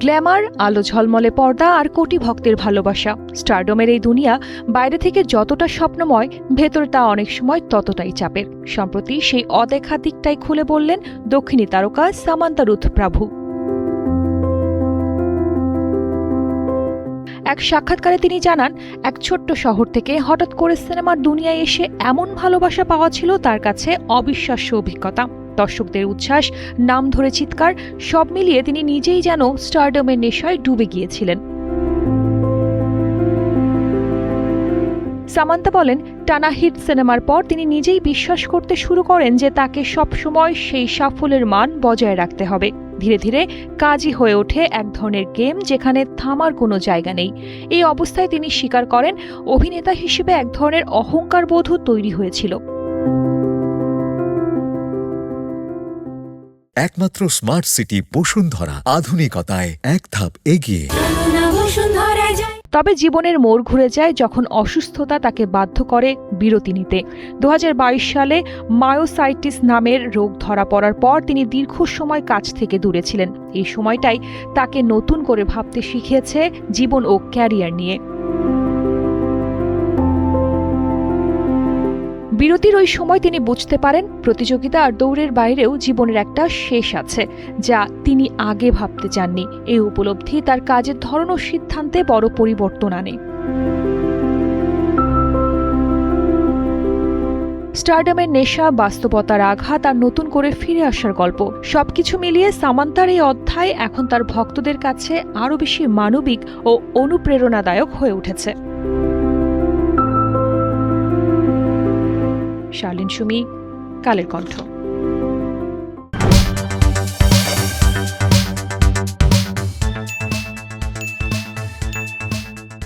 Glamour, আলো ঝলমলে পর্দা আর কোটি ভক্তের ভালোবাসা। স্টারডমের এই দুনিয়া বাইরে থেকে যতটা স্বপ্নময়, ভেতরে তা অনেক সময় ততটাই চাপের। সম্প্রতি সেই অদেখা দিকটাই খুলে বললেন দক্ষিণী তারকা সামান্থা রুথ প্রাভু। এক সাক্ষাৎকারে তিনি জানান, এক ছোট্ট শহর থেকে হঠাৎ করে সিনেমার দুনিয়ায় এসে এমন ভালোবাসা পাওয়া ছিল তার কাছে অবিশ্বাস্য অভিজ্ঞতা। দর্শকদের উচ্ছ্বাস, নাম ধরে চিৎকার, সব মিলিয়ে তিনি নিজেই যেন স্টারডমের নেশায় ডুবে গিয়েছিলেন। সামান্থা বলেন, টানা হিট সিনেমার পর তিনি নিজেই বিশ্বাস করতে শুরু করেন যে তাকে সবসময় সেই সাফল্যের মান বজায় রাখতে হবে। ধীরে ধীরে কাজই হয়ে ওঠে এক ধরনের গেম, যেখানে থামার কোনো জায়গা নেই। এই অবস্থায় তিনি স্বীকার করেন, অভিনেতা হিসেবে এক ধরনের অহংকার বোধও তৈরি হয়েছিল। একমাত্র স্মার্ট সিটি বসুন্ধরা, আধুনিকতায় এক ধাপ এগিয়ে। তবে জীবনের মোড় ঘুরে যায় যখন অসুস্থতা তাকে বাধ্য করে বিরতি নিতে। 2022 সালে মায়োসাইটিস নামের রোগ ধরা পড়ার পর তিনি দীর্ঘ সময় কাজ থেকে দূরে ছিলেন। এই সময়টাই তাকে নতুন করে ভাবতে শিখিয়েছে জীবন ও ক্যারিয়ার নিয়ে। বিরতির ওই সময় তিনি বুঝতে পারেন, প্রতিযোগিতা আর দৌড়ের বাইরেও জীবনের একটা শেষ আছে, যা তিনি আগে ভাবতে চাননি। এই উপলব্ধি তার কাজের ধরন ও সিদ্ধান্তে বড় পরিবর্তন আনে। স্টারডমের নেশা, বাস্তবতার আঘাত আর নতুন করে ফিরে আসার গল্প, সবকিছু মিলিয়ে সামান্থার এই অধ্যায় এখন তার ভক্তদের কাছে আরও বেশি মানবিক ও অনুপ্রেরণাদায়ক হয়ে উঠেছে। শার্লিন সুমি, কালের কণ্ঠ।